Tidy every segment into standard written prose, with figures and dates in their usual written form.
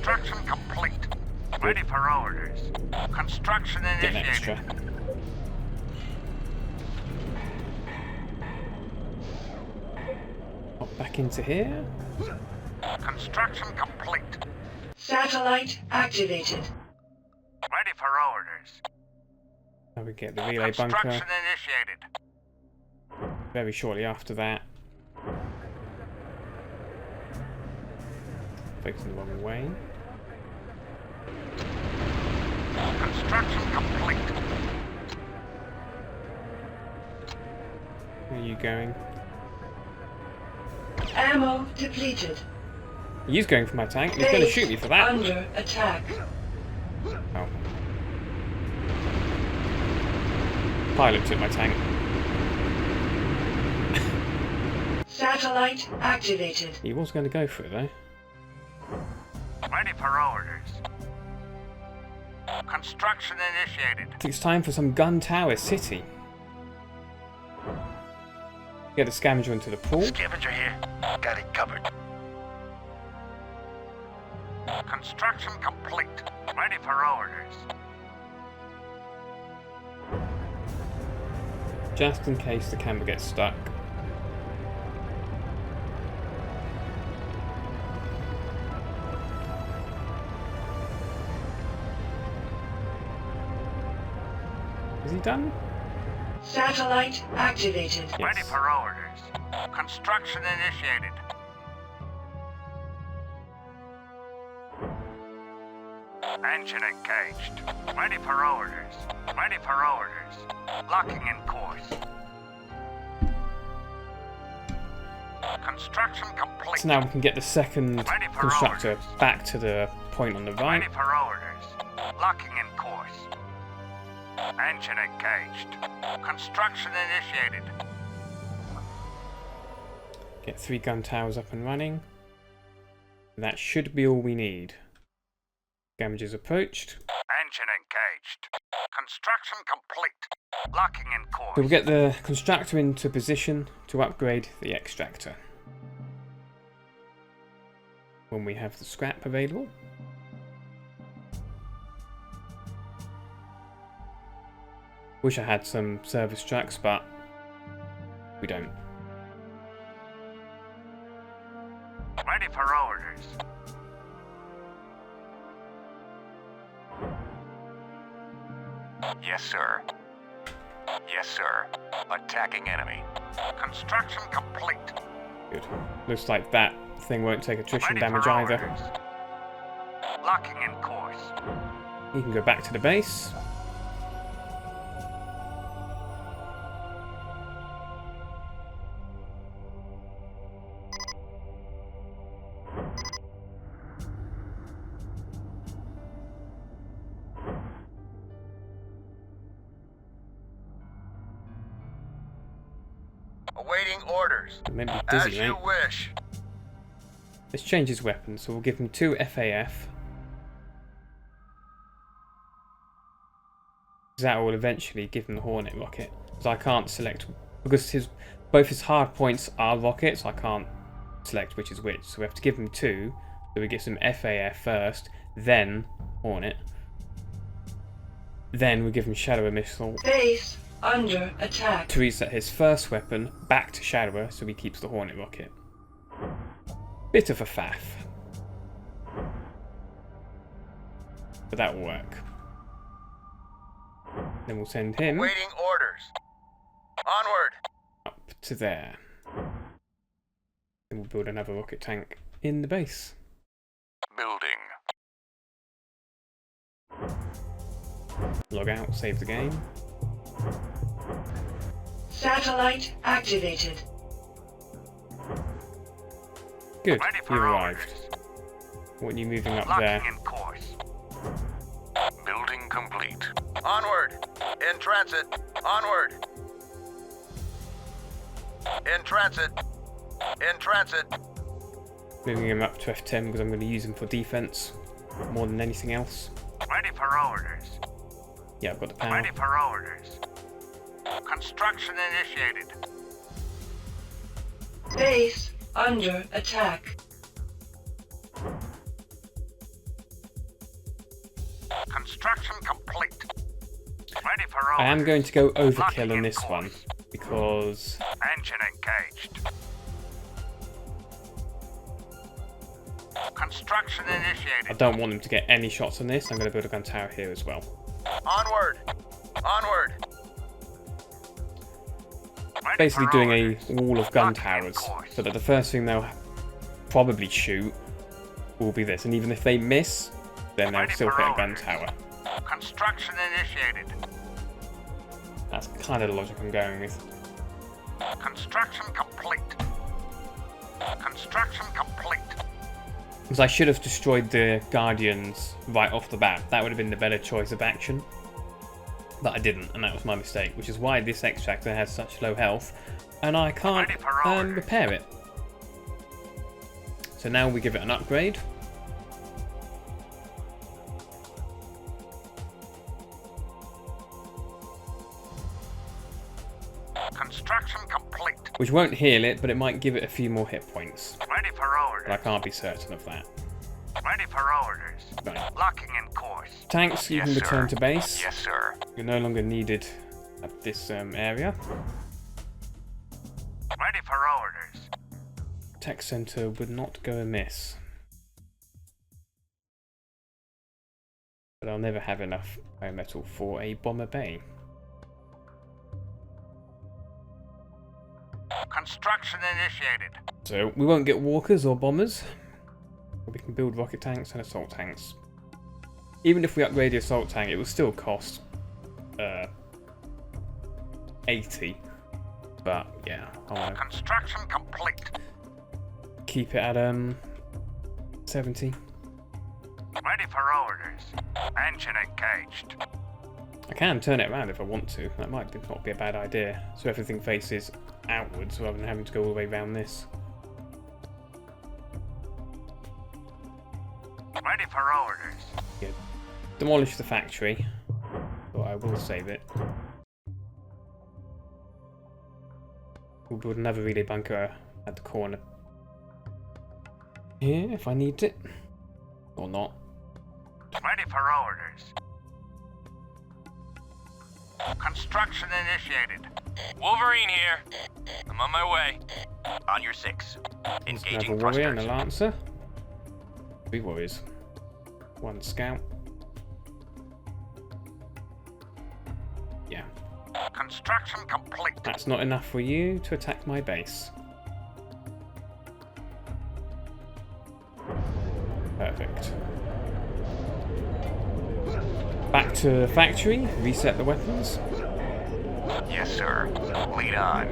Construction complete. Ready for orders. Construction Get an initiated. extra. Hop back into here. Construction complete. Satellite activated. Ready for orders. Now we get the relay bunker Construction initiated. very shortly after that. Facing the wrong way. Construction complete. Where are you going? Ammo depleted. He's going for my tank. He's going to Base shoot me for that. under attack. Oh. Pilot took my tank. Satellite activated. He was going to go for it though. Ready for orders. Construction initiated. I think it's time for some gun tower city. Get the scavenger into the pool. Scavenger here. Got it covered. Construction complete. Ready for orders. Just in case the camera gets stuck. Is he done? Satellite activated. Yes. Ready for orders. Construction initiated. Engine engaged. Ready for orders. Ready for orders. Locking in course. Construction complete. So now we can get the second Ready for constructor orders. back to the point on the right. Ready for orders. Locking in course. Engine engaged. Construction initiated. Get 3 gun towers up and running. That should be all we need. Scavengers approached. Engine engaged. Construction complete. Locking in course. So we'll get the constructor into position to upgrade the extractor. When we have the scrap available. Wish I had some service trucks, but we don't. Ready for orders. Yes, sir. Yes, sir. Attacking enemy. Construction complete. Good. Looks like that thing won't take attrition Ready damage for either. orders. Locking in course. You can go back to the base. Awaiting orders. Maybe As dizzy, you mate. wish. Let's change his weapon, so we'll give him 2 FAF. That will eventually give him the Hornet rocket. Because I can't select, because both his hard points are rockets, I can't select which is which. So we have to give him 2, so we get some FAF first, then Hornet. Then we give him Shadower Missile Base under attack. to reset his first weapon back to Shadower, so he keeps the Hornet rocket. Bit of a faff. But that will work. Then we'll send him Waiting orders. Onward. up to there. Then we'll build another rocket tank in the base. Building. Log out, save the game. Satellite activated. Good, Ready you for arrived. orders. What are you moving up Locking there? in course. Building complete. Onward. In transit. Onward. In transit. In transit. Moving him up to F10 because I'm going to use him for defense more than anything else. Ready for orders. Yeah, I've got the power. Ready for orders. Construction initiated. Base under attack. I am going to go overkill in this one because Engine engaged. Construction I initiated. don't want them to get any shots on this. I'm going to build a gun tower here as well. Onward. Onward. Ready Basically for doing orders. a wall of gun Locking in towers, course. so that the first thing they'll probably shoot will be this. And even if they miss, then they'll Ready still for hit a gun orders. tower. Construction initiated. That's kind of the logic I'm going with. Construction complete. Construction complete. Because I should have destroyed the Guardians right off the bat. That would have been the better choice of action. But I didn't, and that was my mistake, which is why this extractor has such low health, and I can't Ready for orders. repair it. So now we give it an upgrade. Construction complete. Which won't heal it, but it might give it a few more hit points. Ready for But I orders. can't be certain of that. Ready for orders. Right. Locking in course. Tanks, you Yes, can return sir. to base. Yes, sir. You're no longer needed at this area. Ready for orders. Tech center would not go amiss. But I'll never have enough biometal for a bomber bay. Construction initiated. So we won't get walkers or bombers. But we can build rocket tanks and assault tanks. Even if we upgrade the assault tank, it will still cost 80. But yeah, I want to Construction complete. keep it at 70. Ready for orders. Engine engaged. I can turn it around if I want to. That might not be a bad idea. So everything faces outwards rather than having to go all the way around this. Ready for orders. Yeah. Demolish the factory. But I will save it. We'll build another relay bunker at the corner here if I need it. Or not. Ready for orders. Construction initiated. Wolverine here. I'm on my way. On your 6. There's Engaging another warrior and a thrusters. lancer. 3 warriors. 1 scout. Yeah. Construction complete. That's not enough for you to attack my base. Perfect. Back to the factory, reset the weapons. Yes, sir. Lead on.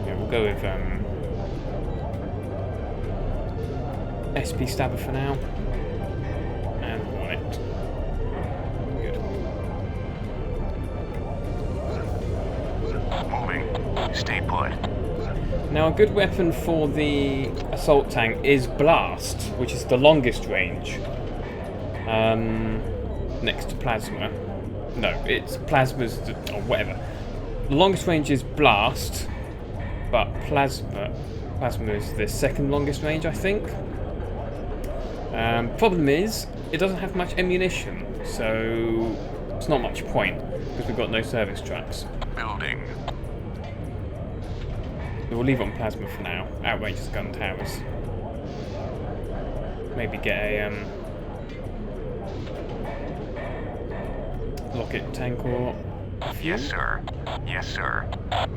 Yeah, we'll go with SP Stabber for now. And Hornet. Good. Moving. Stay put. Now a good weapon for the assault tank is Blast, which is the longest range. Next to Plasma. No, it's Plasma's, or whatever. The longest range is Blast, but Plasma is the second longest range, I think. Problem is, it doesn't have much ammunition, so it's not much point, because we've got no service trucks. Building. So we'll leave it on Plasma for now. Outranges gun towers. Maybe get a rocket tank or a few. Yes, sir. Yes, sir.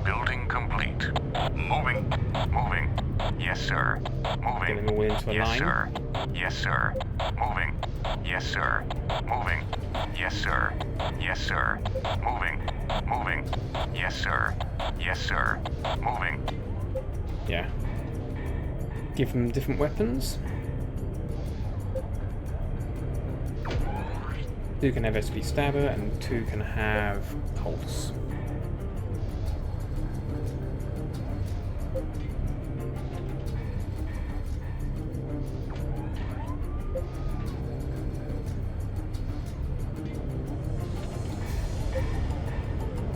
Building complete. Moving. Moving. Yes, sir. Get them Moving. all into a Yes, line. sir. Yes, sir. Moving. Yes, sir. Moving. Yes, sir. Yes, sir. Moving. Moving. Yes, sir. Yes, sir. Moving. Yeah. Give them different weapons. 2 can have SP Stabber and 2 can have Pulse.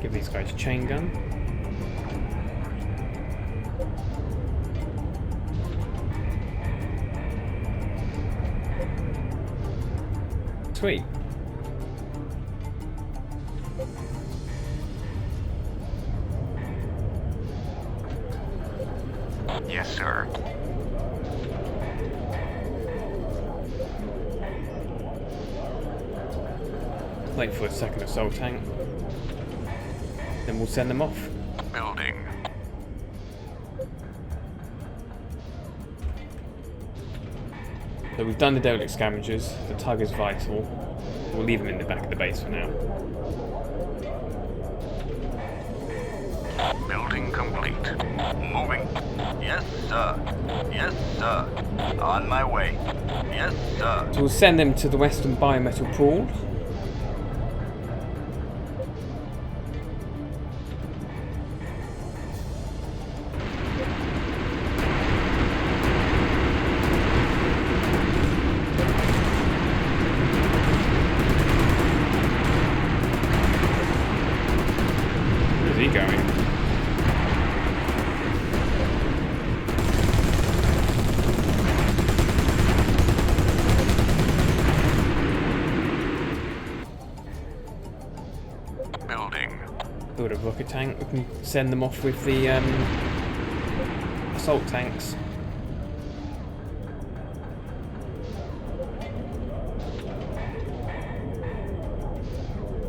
Give these guys chain gun. Sweet. Yes, sir. Wait for a second assault tank. Then we'll send them off. Building. So we've done the derelict scavengers. The tug is vital. We'll leave them in the back of the base for now. Building complete. Moving. Yes, sir. Yes, sir. On my way. Yes, sir. So we'll send them to the western biometal pool. Where's he going? Building. Build a rocket tank. We can send them off with the assault tanks.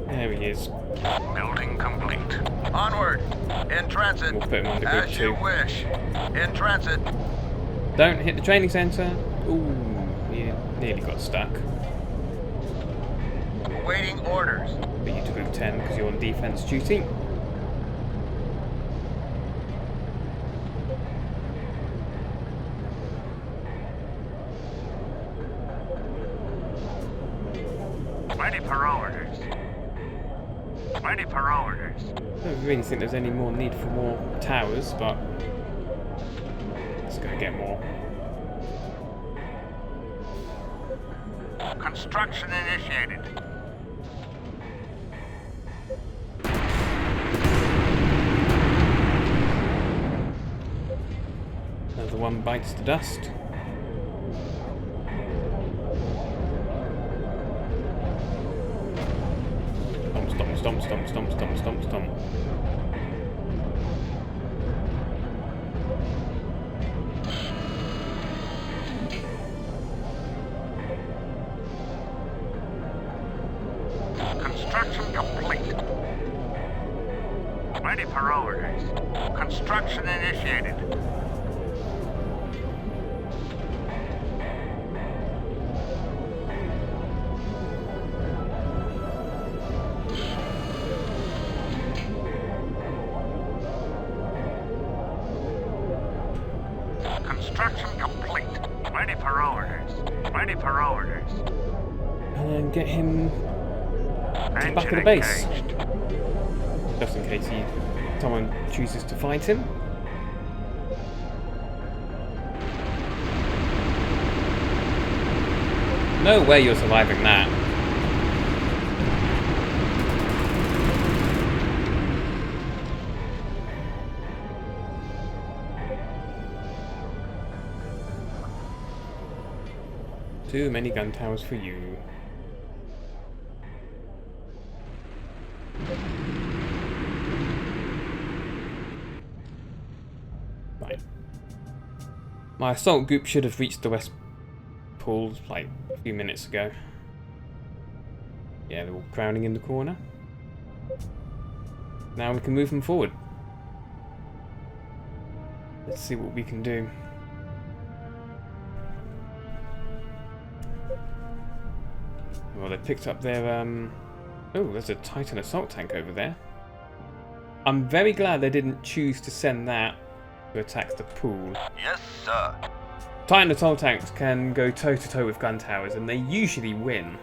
There he is. Building complete. Onward. In transit. We'll put him on the grid As you too. wish. In transit. Don't hit the training centre. Ooh, he nearly got stuck. Awaiting orders. But you to group 10 because you're on defence duty. Ready for orders. Ready for orders. I don't really think there's any more need for more towers, but let's go get more. Construction initiated. Another one bites the dust. Stomp, stomp, stomp, stomp, stomp, stomp. Construction complete. Ready for orders. Construction initiated. Construction complete. Ready for orders. Ready for orders. And then get him to the back of the Engine base. engaged. Just in case someone chooses to fight him. No way you're surviving that. Too many gun towers for you. Right. My assault group should have reached the west pool like a few minutes ago. Yeah, they're all crowding in the corner. Now we can move them forward. Let's see what we can do. Well, they picked up their, oh, there's a Titan assault tank over there. I'm very glad they didn't choose to send that to attack the pool. Yes, sir. Titan assault tanks can go toe-to-toe with gun towers, and they usually win.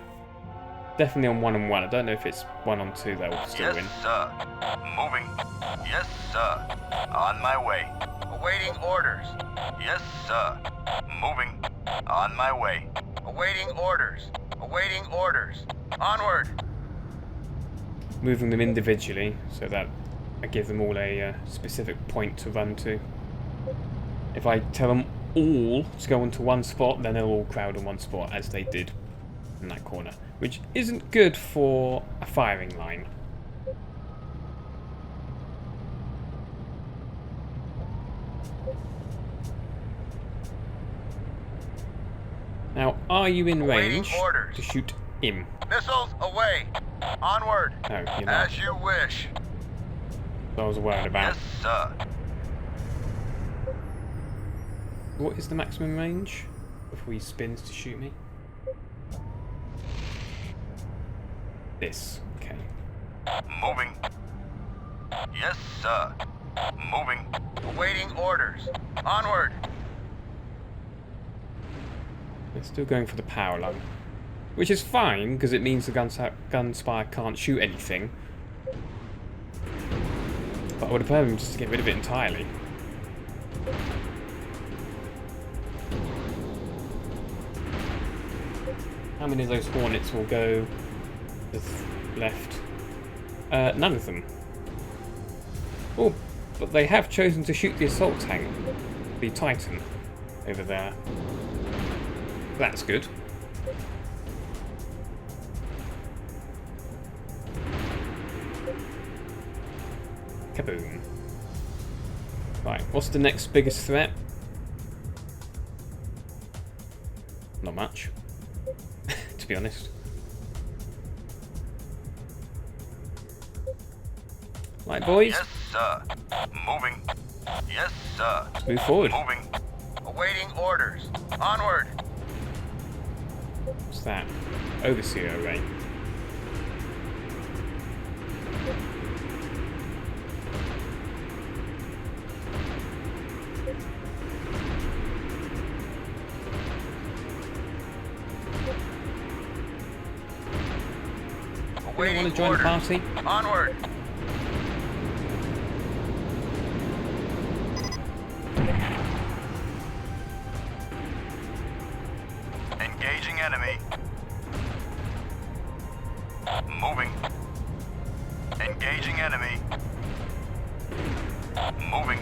Definitely on 1-on-1. I don't know if it's 1-on-2 that will still Yes, win. sir. Moving. Yes, sir. On my way. Awaiting orders. Yes, sir. Moving. On my way. Awaiting orders. Awaiting orders. Onward. Moving them individually, so that I give them all a specific point to run to. If I tell them all to go onto one spot, then they'll all crowd on one spot, as they did in that corner, which isn't good for a firing line. Now, are you in range to shoot him? Missiles away. Onward. No, you're not. As you wish. I was worried about. Yes, sir. What is the maximum range before he spins to shoot me? This. Okay. Moving. Yes, sir. Moving. Awaiting orders. Onward. They're still going for the power line, which is fine because it means the gunspire can't shoot anything. But I would have preferred him just to get rid of it entirely. How many of those Hornets will go to the left? None of them. Oh, but they have chosen to shoot the assault tank, the Titan, over there. That's good. Kaboom. Right, what's the next biggest threat? Not much, to be honest. Right, boys. Yes, sir. Moving. Yes, sir. Let's move forward. Moving. Awaiting orders. Onward. What's that? Overseer array. Awaiting Want to join orders. the party? Onward. Engaging enemy. Moving. Engaging enemy. Moving.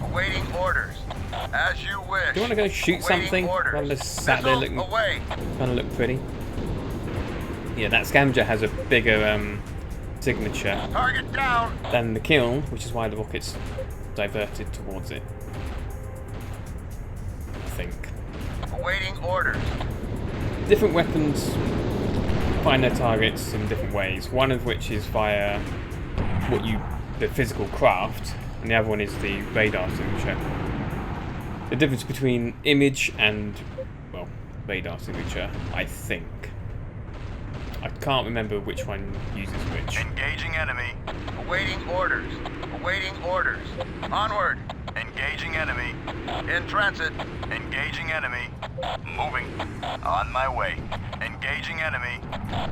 Awaiting orders. As you wish. Do you want to go shoot Awaiting something? orders. Rather than just sat there Missiles looking, away. trying to look pretty. Yeah, that scavenger has a bigger signature Target down. than the kill, which is why the rocket's diverted towards it. I think. Awaiting orders. Different weapons find their targets in different ways. One of which is via the physical craft, and the other one is the radar signature. The difference between image and, well, radar signature, I think. I can't remember which one uses which. Engaging enemy. Awaiting orders. Awaiting orders. Onward. Engaging enemy. In transit. Engaging enemy. Moving. On my way. Engaging enemy.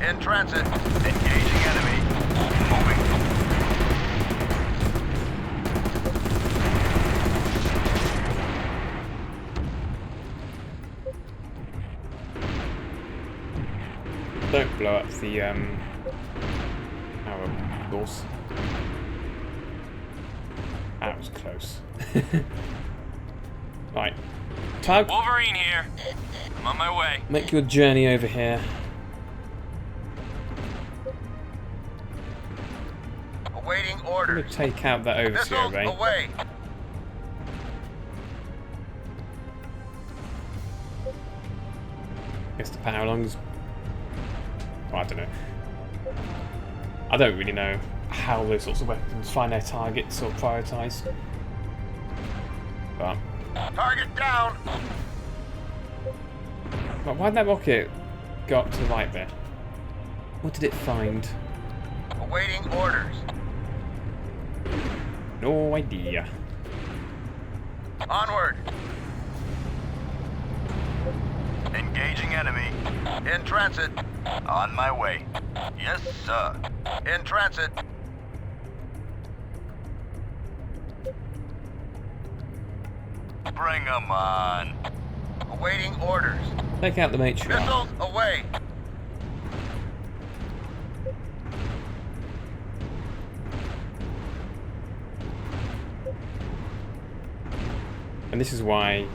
In transit. Engaging enemy. Moving. Don't blow up the power source. That was close. Right. Tug, Wolverine here. I'm on my way. make your journey over here. Awaiting I'm orders. going to take out that overseer Missiles array. away. Guess the power longs. Well, I don't know. I don't really know how those sorts of weapons find their targets or prioritise. But Target down. why'd that rocket go up to the right there? What did it find? Awaiting orders. No idea. Onward. Engaging enemy. In transit. On my way. Yes, sir. In transit. Bring 'em on. Awaiting orders. Take out the matriarch. Missiles away. And this is why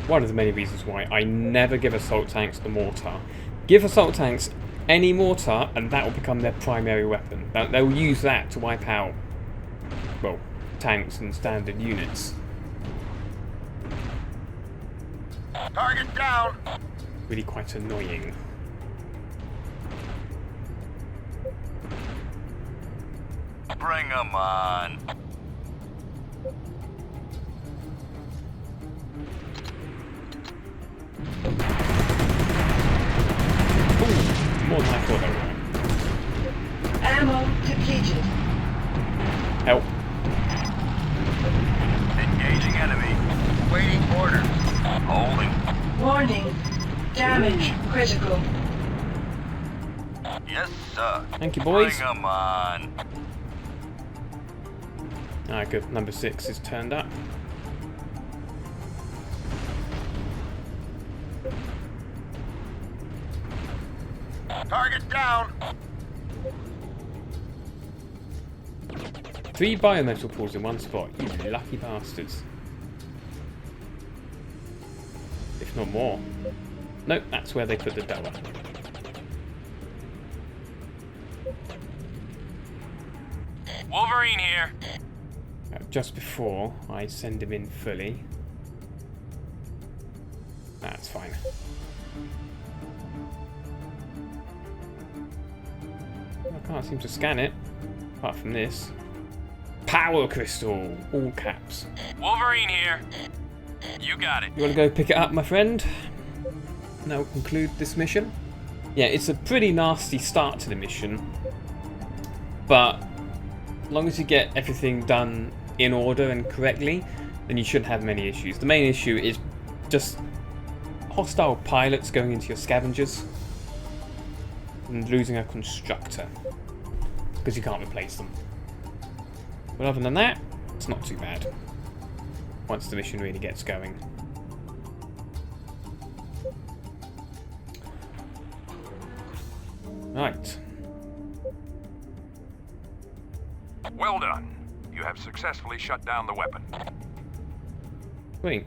one of the many reasons why I never give assault tanks the mortar. Give assault tanks any mortar and that will become their primary weapon. They'll use that to wipe out, well, tanks and standard units. Target down! Really quite annoying. Bring 'em on. Ooh, more than I thought they were. Ammo depleted. Help. Engaging enemy. Waiting orders. Holding. Warning. Damage critical. Yes, sir. Thank you, boys. Bring 'em on. Ah, good. Number 6 is turned up. Target down. 3 biometal pools in one spot. You lucky bastards. If not more. Nope, that's where they put the Doa. Wolverine here. Just before I send him in fully. That's fine. I can't seem to scan it, apart from this. Power crystal! All caps. Wolverine here. You got it. You want to go pick it up, my friend? And that will conclude this mission. Yeah, it's a pretty nasty start to the mission. But as long as you get everything done in order and correctly, then you shouldn't have many issues. The main issue is just hostile pilots going into your scavengers and losing a constructor because you can't replace them. But other than that, it's not too bad once the mission really gets going. Right. Well done. You have successfully shut down the weapon. Wait.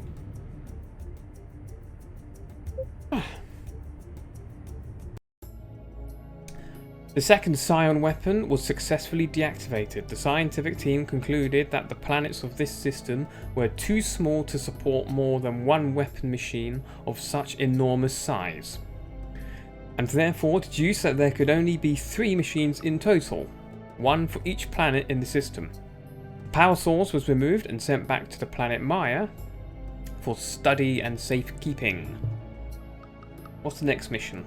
The second Scion weapon was successfully deactivated. The scientific team concluded that the planets of this system were too small to support more than one weapon machine of such enormous size, and therefore deduced that there could only be 3 machines in total, one for each planet in the system. The power source was removed and sent back to the planet Maya for study and safekeeping. What's the next mission?